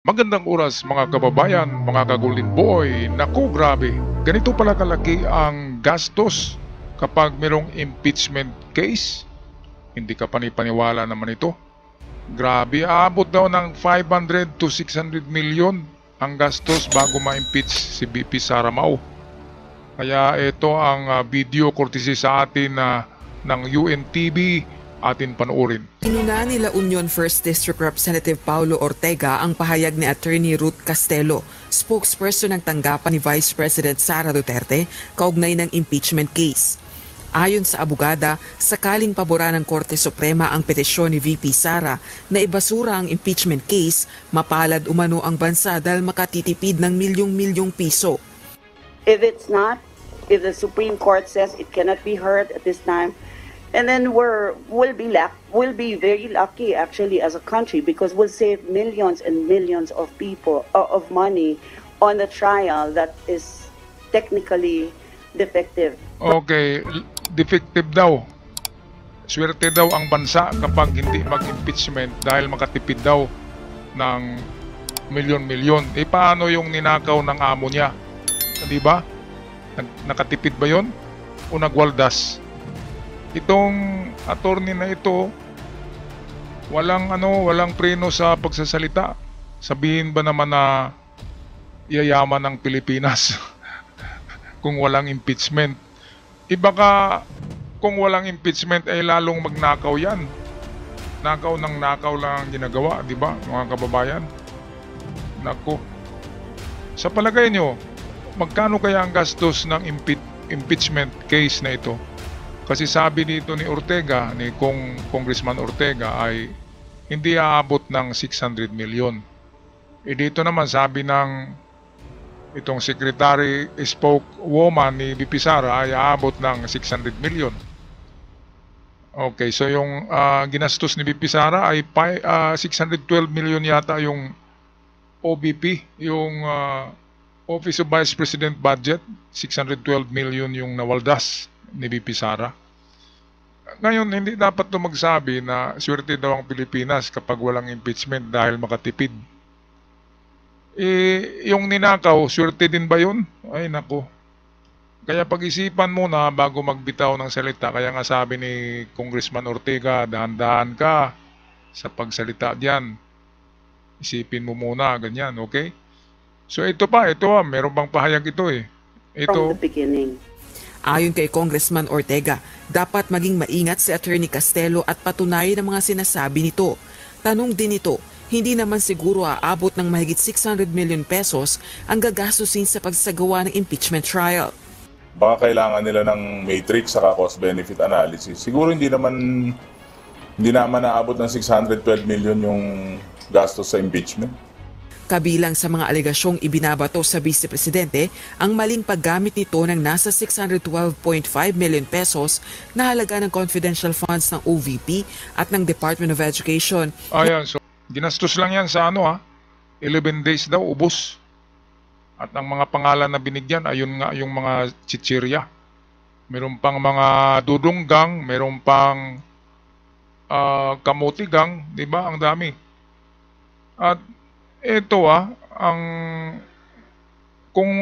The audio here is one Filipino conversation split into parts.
Magandang oras mga kababayan, mga ka-Golden Boy. Naku, grabe. Ganito pala kalaki ang gastos kapag merong impeachment case. Hindi ka panipaniwala naman ito. Grabe, aabot daw ng 500 to 600 million ang gastos bago ma-impeach si BP Sara Mau. Kaya ito ang video courtesy sa atin ng UNTV atin panoorin. Inuna nila Union 1st District Representative Paulo Ortega ang pahayag ni Attorney Ruth Castelo, spokesperson ng tanggapan ni Vice President Sara Duterte, kaugnay ng impeachment case. Ayon sa abogada, sakaling pabora ng Korte Suprema ang petisyon ni VP Sara na ibasura ang impeachment case, mapalad umano ang bansa dahil makatitipid ng milyong-milyong piso. If it's not, if the Supreme Court says it cannot be heard at this time, and then we'll be very lucky actually as a country, because we'll save millions and millions of people of money on the trial that is technically defective. Okay, defective daw. Swerte daw ang bansa kapag hindi mag-impeachment dahil makatipid daw ng milyon-milyon. E paano yung ninakaw ng amo niya? Di ba? Nakatipid ba yon? O nagwaldas? Itong attorney na ito, walang preno sa pagsasalita. Sabihin ba naman na yayaman ng Pilipinas kung walang impeachment? Baka kung walang impeachment ay lalong magnakaw yan. Nakaw ng nakaw lang ang ginagawa, di ba, mga kababayan? Nako. Sa palagay nyo, magkano kaya ang gastos ng impeachment case na ito? Kasi sabi dito ni Ortega, ni Congressman Ortega, ay hindi aabot ng 600 million. Dito naman sabi ng itong secretary spokeswoman ni BP Sara ay aabot ng 600 million. Okay, so yung ginastos ni BP Sara ay 612 million yata yung OBP, yung Office of Vice President Budget, 612 million yung nawaldas ni BP Sara. Ngayon, hindi dapat ito magsabi na swerte daw ang Pilipinas kapag walang impeachment dahil makatipid. Yung ninakaw, swerte din ba yun? Ay nako. Kaya pag-isipan muna bago magbitaw ng salita. Kaya nga sabi ni Congressman Ortega, dahan-dahan ka sa pagsalita diyan. Isipin mo muna, ganyan, okay? So ito meron bang pahayag ito eh. From the beginning. Ayon kay Congressman Ortega, dapat maging maingat si Attorney Castelo at patunayan ang mga sinasabi nito. Tanong din ito, hindi naman siguro aabot ng mahigit 600 million pesos ang gagastusin sa pagsagawa ng impeachment trial. Baka kailangan nila ng matrix sa cost-benefit analysis. Siguro hindi naman naabot ng 612 million yung gastos sa impeachment. Kabilang sa mga alegasyong ibinabato sa Vice Presidente ang maling paggamit nito ng nasa 612.5 million pesos na halaga ng confidential funds ng OVP at ng Department of Education. Ayan, so ginastos lang yan sa 11 days daw, ubos. At ang mga pangalan na binigyan, ayun nga yung mga chichirya. Meron pang mga dudunggang, meron pang kamutigang, di ba? Ang dami. At ito kung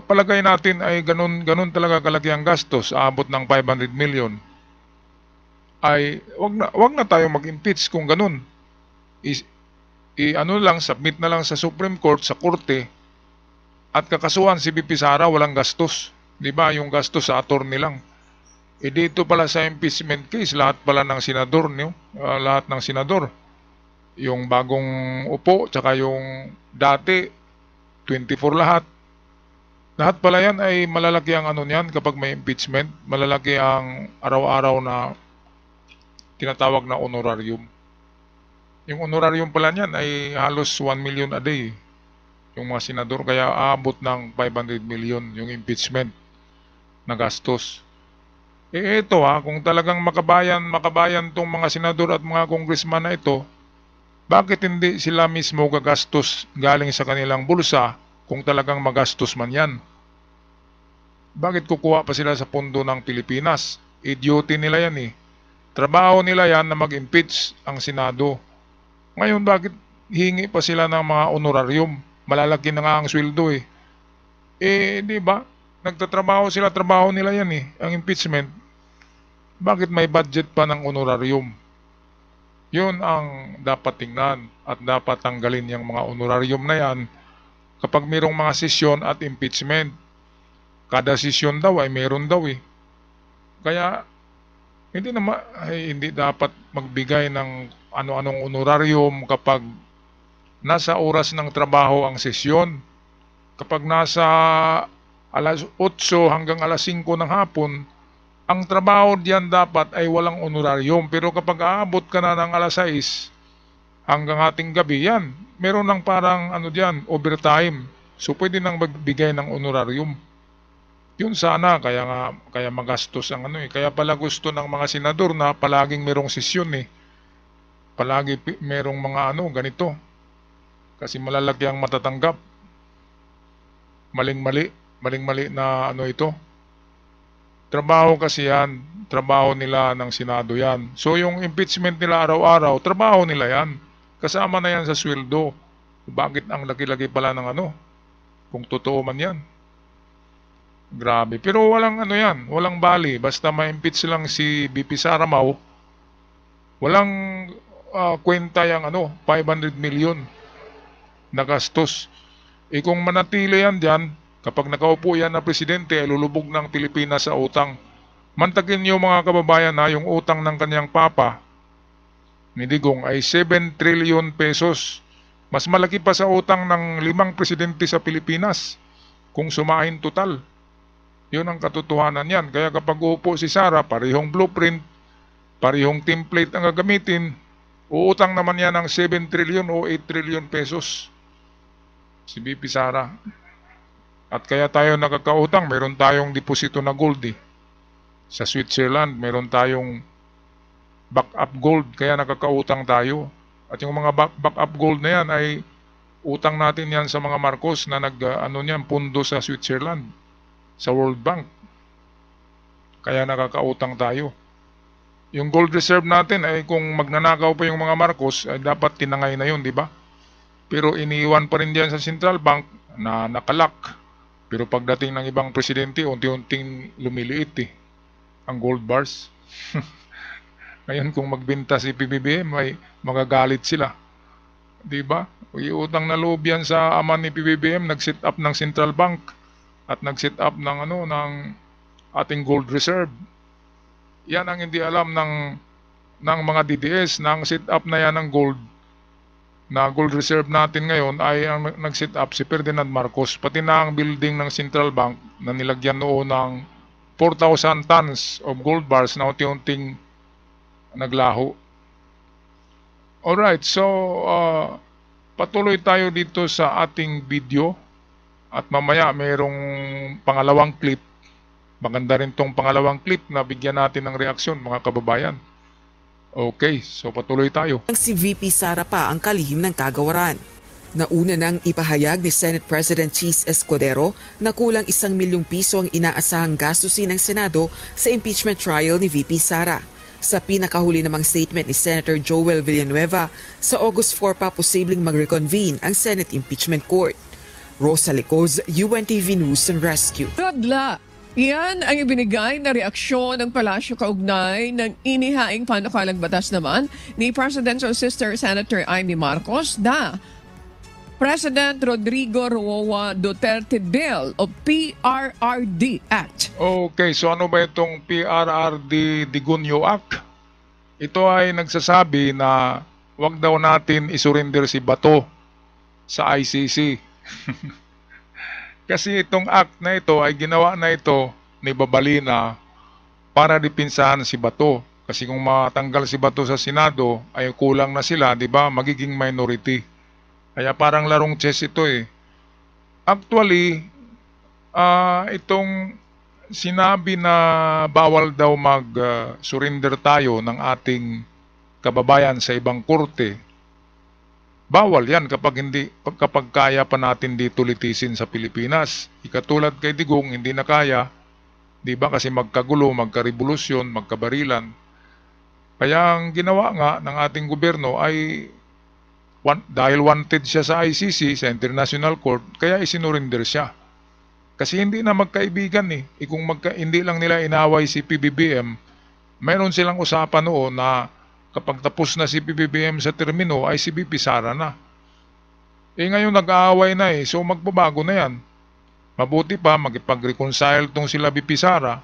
palagay natin ay ganun talaga kalaki ang gastos, aabot ng 500 million, ay wag na tayo mag-impeach kung ganun. Submit na lang sa Supreme Court, sa Korte, at kakasuhan si BP Sara, walang gastos. Di ba? Yung gastos sa attorney lang. Dito pala sa impeachment case, lahat pala ng senador, lahat ng senador. Yung bagong upo, tsaka yung dati, 24 lahat. Lahat pala yan ay malalaki ang niyan kapag may impeachment. Malalaki ang araw-araw na tinatawag na honorarium. Yung honorarium pala niyan ay halos 1 million a day. Yung mga senador, kaya aabot ng 500 million yung impeachment na gastos. Ito kung talagang makabayan tong mga senador at mga congressman na ito, bakit hindi sila mismo gagastos galing sa kanilang bulsa kung talagang magastos man yan? Bakit kukuha pa sila sa pondo ng Pilipinas? Duty nila yan eh. Trabaho nila yan na mag-impeach ang Senado. Ngayon, bakit hingi pa sila ng mga honorarium. Malalaki na nga ang sweldo eh. Di ba? Nagtatrabaho sila, trabaho nila yan eh, ang impeachment. Bakit may budget pa ng honorarium? Yun ang dapat tingnan at dapat tanggalin yung mga honorarium na yan kapag mayroong mga sesyon at impeachment. Kada sesyon daw ay meron daw eh. Kaya hindi dapat magbigay ng ano-anong honorarium kapag nasa oras ng trabaho ang sesyon. Kapag nasa alas 8 hanggang alas 5 ng hapon, ang trabaho diyan dapat ay walang honorarium. Pero kapag aabot ka na ng alas 6 hanggang ating gabi, yan, meron lang parang diyan, overtime. So pwede nang magbigay ng honorarium. Yun sana, kaya magastos ang Kaya pala gusto ng mga senador na palaging merong sesyon eh. Palagi merong mga ganito. Kasi malalaki ang matatanggap. Maling-mali na ito. Trabaho kasi yan, trabaho nila ng Senado yan. So yung impeachment nila araw-araw, trabaho nila yan. Kasama na yan sa sweldo. Bakit ang laki-laki pala ng kung totoo man yan? Grabe. Pero walang yan, walang bali. Basta ma-impeach lang si BP Sara Mau, walang kwenta yung 500 million na gastos. Kung manatili yan dyan, kapag nakaupo yan na presidente, ay lulubog ng Pilipinas sa utang. Mantagin niyo mga kababayan na yung utang ng kanyang papa ni Digong ay 7 trillion pesos. Mas malaki pa sa utang ng 5 presidente sa Pilipinas kung sumahin total. Yun ang katotohanan yan. Kaya kapag uupo si Sara, parehong blueprint, parehong template ang gagamitin, uutang naman yan ng 7 trillion o 8 trillion pesos. Si BP Sara. At kaya tayo nakakautang, meron tayong deposito na gold eh. Sa Switzerland, meron tayong backup gold, kaya nakakautang tayo. At yung mga backup gold na yan ay utang natin yan sa mga Marcos na pundo sa Switzerland, sa World Bank. Kaya nakakautang tayo. Yung gold reserve natin ay kung magnanakaw pa yung mga Marcos, ay dapat tinangay na yun, di ba? Pero iniiwan pa rin diyan sa Central Bank na nakalak. Pero pagdating ng ibang presidente, unti-unting lumiliit eh, ang gold bars. Ngayon kung magbenta si PBBM, may magagalit sila. Di ba? Iutang na loob yan sa ama ni PBBM, nag-set up ng Central Bank at nag-set up ng ng ating gold reserve. Yan ang hindi alam ng mga DDS, na ang set up na yan ng gold reserve natin ngayon ay ang nag-set up si Ferdinand Marcos, pati na ang building ng Central Bank na nilagyan noon ng 4,000 tons of gold bars na unti-unting naglaho. Alright, so patuloy tayo dito sa ating video at mamaya mayroong pangalawang clip. Maganda rin tong pangalawang clip na bigyan natin ng reaksyon mga kababayan. Okay, so patuloy tayo. Si VP Sara pa ang kalihim ng kagawaran. Nauna nang ipahayag ni Senate President Cheese Escudero na kulang 1 milyong piso ang inaasahang gastusin ng Senado sa impeachment trial ni VP Sara. Sa pinakahuli namang statement ni Senator Joel Villanueva, sa August 4 pa posibleng mag-reconvene ang Senate Impeachment Court. Rosa Licoz, UNTV News and Rescue. Radla, yan ang ibinigay na reaksyon ng Palasyo kaugnay ng inihaing panukalang batas naman ni Presidential Sister Senator Amy Marcos na President Rodrigo Roa Duterte Bill o PRRD Act. Okay, so ano ba itong PRRD Digunyo Act? Ito ay nagsasabi na wag daw natin isurrender si Bato sa ICC. Kasi itong act na ito ay ginawa na ito ni Babalina para dipinsahan si Bato. Kasi kung matanggal si Bato sa Senado ay kulang na sila, di ba? Magiging minority. Kaya parang larong chess ito eh. Actually, itong sinabi na bawal daw mag-surrender tayo ng ating kababayan sa ibang korte. Bawal yan kapag kaya pa natin dito litisin sa Pilipinas. Ikatulad kay Digong, hindi na kaya, di ba? Kasi magkagulo, magkarevolusyon, magkabarilan. Kaya ang ginawa nga ng ating gobyerno ay Dahil wanted siya sa ICC, sa International Court, kaya isinurinder siya. Kasi hindi na magkaibigan eh. Kung hindi lang nila inaway si PBBM, mayroon silang usapan noon na kapag tapos na si PBBM sa termino, ay si BP Sara na. Ngayon nag-aaway na eh, so magbabago na yan. Mabuti pa magipag-reconcile tong sila BP Sara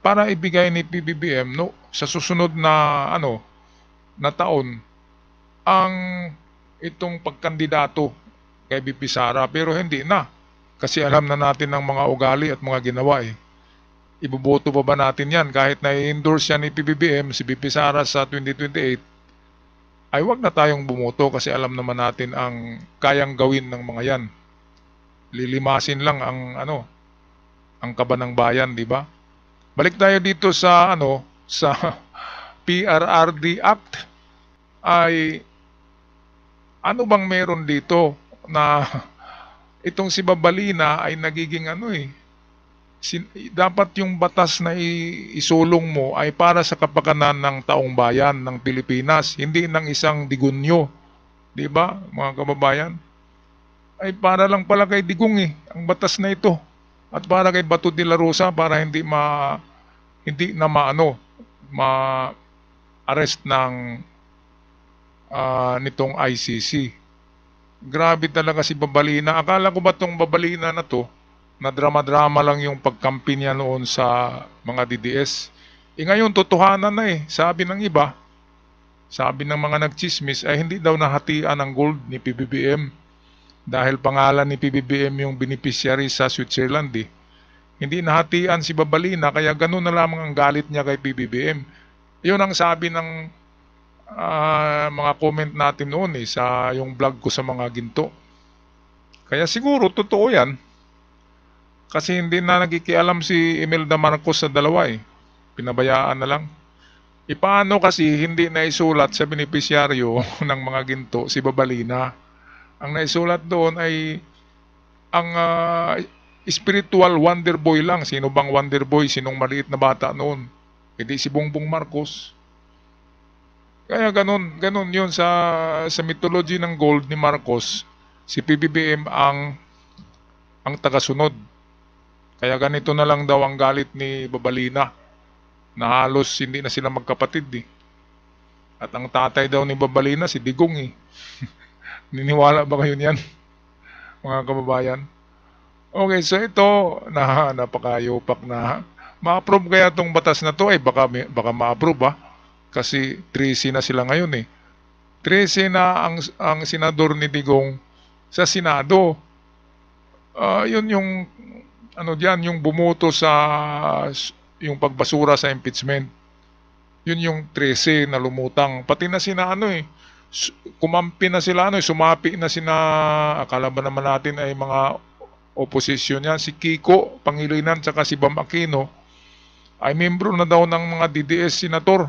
para ibigay ni PBBM sa susunod na na taon ang itong pagkandidato kay BP Sara, pero hindi na. Kasi alam na natin ang mga ugali at mga ginawa eh. Iboboto pa ba natin yan kahit na i-endorse yan ni PBBM, si BP Sara sa 2028, ay wag na tayong bumoto kasi alam naman natin ang kayang gawin ng mga yan. Lilimasin lang ang kaba ng bayan, di ba? Balik tayo dito sa sa PRRD Act. Ay ano bang meron dito na itong si Babalina ay nagiging dapat yung batas na isulong mo ay para sa kapakanan ng taong bayan ng Pilipinas, hindi ng isang digunyo. Di ba, mga kababayan? Ay para lang pala kay Digong ang batas na ito. At para kay Bato de la Rosa para hindi na ma-arrest ng nitong ICC. Grabe talaga si Babalina. Akala ko ba tong Babalina na to, na drama-drama lang yung pagkampi niya noon sa mga DDS. Ngayon, totohanan na Sabi ng iba, sabi ng mga nagchismis, ay hindi daw nahatian ang gold ni PBBM. Dahil pangalan ni PBBM yung beneficiary sa Switzerland Hindi nahatian si Babalina, kaya ganun na lamang ang galit niya kay PBBM. Yun ang sabi ng mga comment natin noon sa yung vlog ko sa mga ginto. Kaya siguro totoo yan. Kasi hindi na nagkikialam si Imelda Marcos sa dalawa Pinabayaan na lang. Paano kasi hindi naisulat sa benepisyaryo ng mga ginto si Babalina? Ang naisulat doon ay ang spiritual wonder boy lang. Sino bang wonder boy? Sinong maliit na bata noon? Hindi si Bongbong Marcos. Kaya ganun yun sa mythology ng gold ni Marcos, si PBBM ang tagasunod. Kaya ganito na lang daw ang galit ni Babalina, na halos hindi na sila magkapatid At ang tatay daw ni Babalina si Digong Niniwala ba kayo niyan, mga kababayan? Okay, so ito napakayopak na. Ma-approve kaya itong batas na to? Baka ma-approve kasi 13 na sila ngayon 13 na ang senador ni Digong sa Senado. Yun yung yung bumoto sa yung pagbasura sa impeachment. Yun yung 13 na lumutang. Pati na sina kumampi na sila sumapi na sina, akala ba naman natin ay mga opposition yan. Si Kiko Pangilinan tsaka si Bam Aquino ay membro na daw ng mga DDS senator.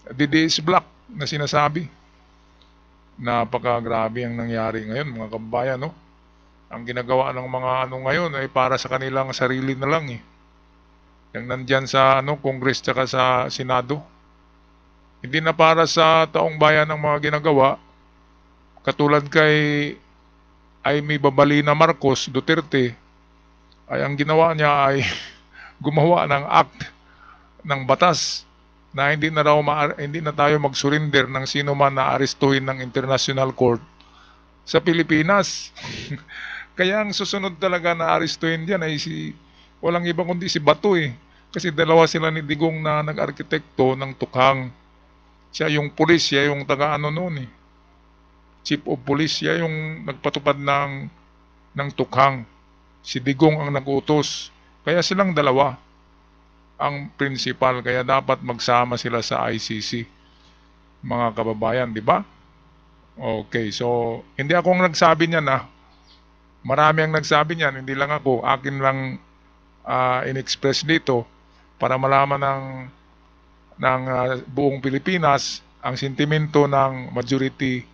DDS Black na sinasabi. Napakagrabe ang nangyari ngayon, mga kababayan, Ang ginagawa ng mga ngayon ay para sa kanilang sarili na lang Yung nandyan sa Congress tsaka sa Senado. Hindi na para sa taong bayan ng mga ginagawa. Katulad kay Amy Babalina Marcos Duterte, ay ang ginawa niya ay gumawa ng act ng batas na hindi na tayo mag-surrender ng sino man na arestuhin ng International Court sa Pilipinas. Kaya ang susunod talaga na arestuhin diyan ay walang iba kundi si Bato Kasi dalawa sila ni Digong na nag-arkitekto ng tukhang. Siya yung pulis, siya yung taga-ano noon Chief of Police, siya yung nagpatupad ng tukhang. Si Digong ang nag-utos. Kaya silang dalawa ang principal, kaya dapat magsama sila sa ICC, mga kababayan, di ba? Okay, so hindi ako ang nagsabi niyan Marami ang nagsabi niyan, hindi lang ako. Akin lang in-express dito para malaman ng buong Pilipinas ang sentimento ng majority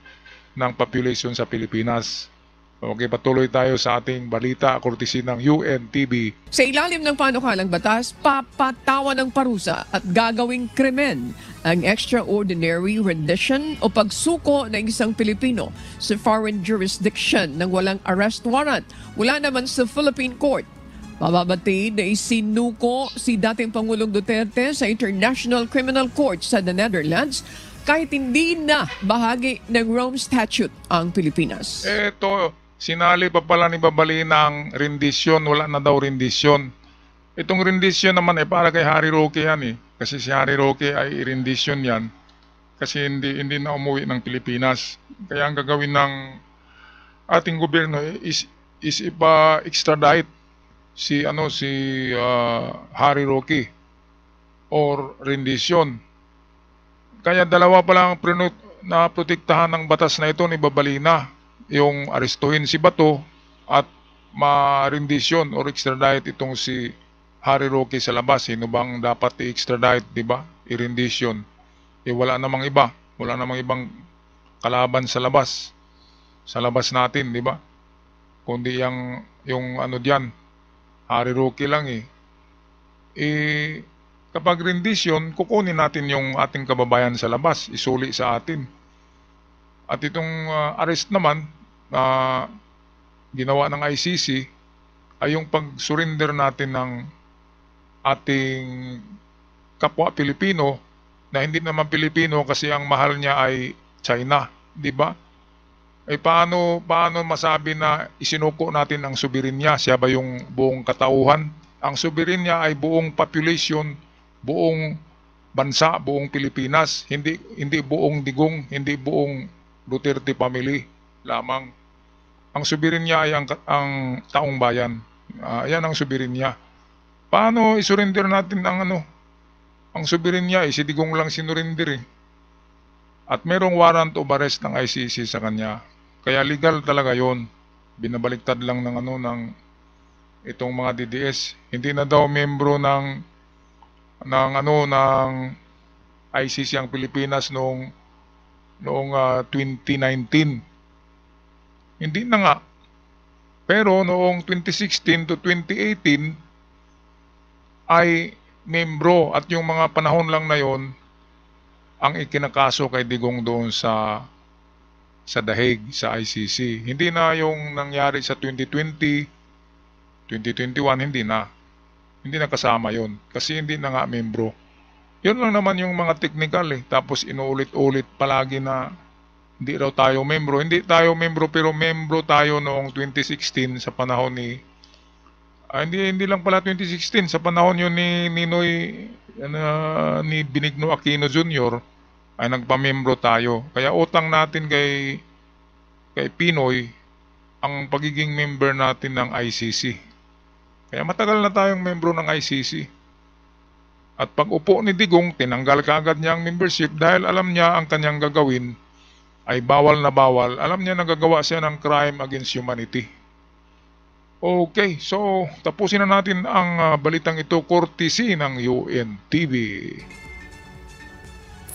ng population sa Pilipinas. Okay, patuloy tayo sa ating balita courtesy ng UNTV. Sa ilalim ng panukalang batas, papatawan ng parusa at gagawing krimen ang extraordinary rendition o pagsuko ng isang Pilipino sa foreign jurisdiction nang walang arrest warrant mula naman sa Philippine Court. Mababatid na isinuko si dating Pangulong Duterte sa International Criminal Court sa the Netherlands kahit hindi na bahagi ng Rome Statute ang Pilipinas. Eto, sinali pa pala ni Babalina ang rendisyon, wala na daw rendisyon. Itong rendisyon naman para kay Harry Roque yan eh. Kasi si Harry Roque ay rendisyon yan. Kasi hindi na umuwi ng Pilipinas. Kaya ang gagawin ng ating gobyerno is ipa-extradite si Harry Roque or rendisyon. Kaya dalawa pa lang na protektahan ng batas na ito ni Babalina. Yung arestuhin si Bato at ma-rendisyon or extradite itong si Harry Roque sa labas. Sino bang dapat i-extradite, di ba? I-rendisyon. Wala namang iba. Wala namang ibang kalaban sa labas. Sa labas natin, di ba? Kundi yung diyan, Harry Roque lang eh. Kapag rendisyon, kukunin natin yung ating kababayan sa labas. Isuli sa atin. At itong arrest naman, ginawa ng ICC ay yung pag-surrender natin ng ating kapwa Pilipino na hindi naman Pilipino kasi ang mahal niya ay China, di ba? Paano masabi na isinuko natin ang soberenya? Siya ba yung buong katauhan? Ang soberenya ay buong population, buong bansa, buong Pilipinas, hindi buong Digong, hindi buong Duterte family lamang. Ang soberenya ay ang taong bayan. Yan ang soberenya. Paano isurrender natin ang soberenya si Digong lang sinurrender eh. At merong warrant of arrest ng ICC sa kanya. Kaya legal talaga 'yon. Binabaliktad lang ng itong mga DDS. Hindi na daw membro ng ICC ang Pilipinas noong 2019. Hindi na nga. Pero noong 2016 to 2018 ay membro at yung mga panahon lang na yon ang ikinakaso kay Digong doon sa The Hague, sa ICC. Hindi na yung nangyari sa 2020, 2021, hindi na. Hindi na kasama yon kasi hindi na nga membro. Yun lang naman yung mga technical eh. Tapos inuulit-ulit palagi na hindi raw tayo membro. Hindi tayo membro pero membro tayo noong 2016 sa panahon ni hindi lang pala 2016 sa panahon yun ni Benigno Aquino Jr. ay nagpamembro tayo. Kaya utang natin kay Pinoy ang pagiging member natin ng ICC. Kaya matagal na tayong membro ng ICC. At pag upo ni Digong, tinanggal kaagad niya ang membership dahil alam niya ang kanyang gagawin ay bawal na bawal. Alam niya na gagawa siya ng crime against humanity. Okay, so tapusin na natin ang balitang ito courtesy ng UNTV.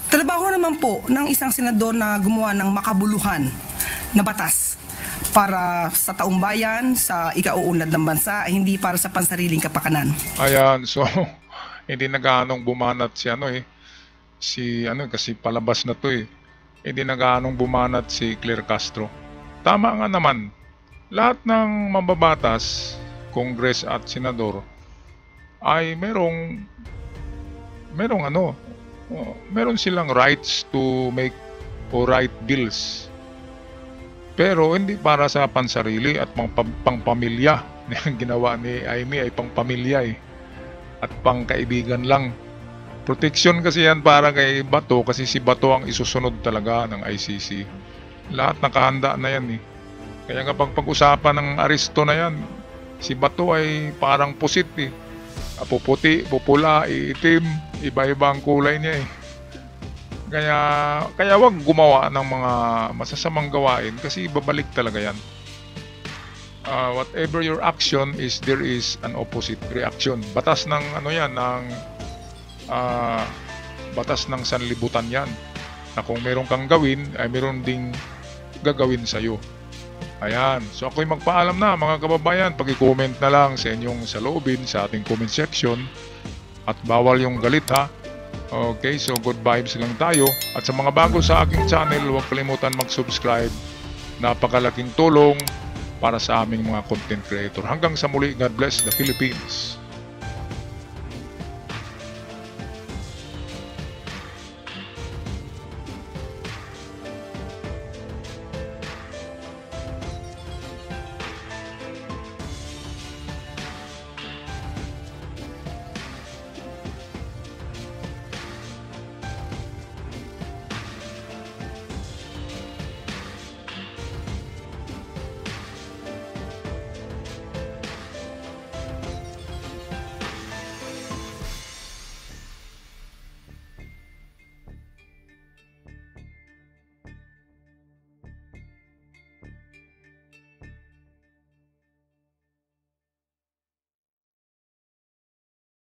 Trabaho naman po ng isang senador na gumawa ng makabuluhan na batas para sa taong bayan, sa ikauunlad ng bansa, hindi para sa pansariling kapakanan. Ayan, so hindi na gaanong bumanat kasi palabas na to eh. Hindi na gaanong bumanat si Claire Castro. Tama nga naman. Lahat ng mambabatas, Congress at Senador ay meron silang rights to make or write bills. Pero hindi para sa pansarili at pangpamilya. Ang ginawa ni Amy ay pangpamilya eh. At pangkaibigan lang. Protection kasi yan para kay Bato kasi si Bato ang isusunod talaga ng ICC. Lahat nakahanda na yan eh. Kaya kapag pag-usapan ng aresto na yan, si Bato ay parang pusit eh. Puputi, pupula, iitim, iba-iba ang kulay niya eh. Kaya wag gumawa ng mga masasamang gawain kasi babalik talaga yan. Whatever your action is, there is an opposite reaction. Batas ng batas ng sanlibutan yan. Na kung meron kang gawin, ay meron ding gagawin sa'yo. Ayan. So ako'y magpaalam na mga kababayan. Pag-comment na lang sa inyong saloobin sa ating comment section. At bawal yung galit ha. Okay, so good vibes lang tayo. At sa mga bago sa aking channel, huwag kalimutan mag-subscribe. Napakalaking tulong para sa aming mga content creator. Hanggang sa muli, God bless the Philippines.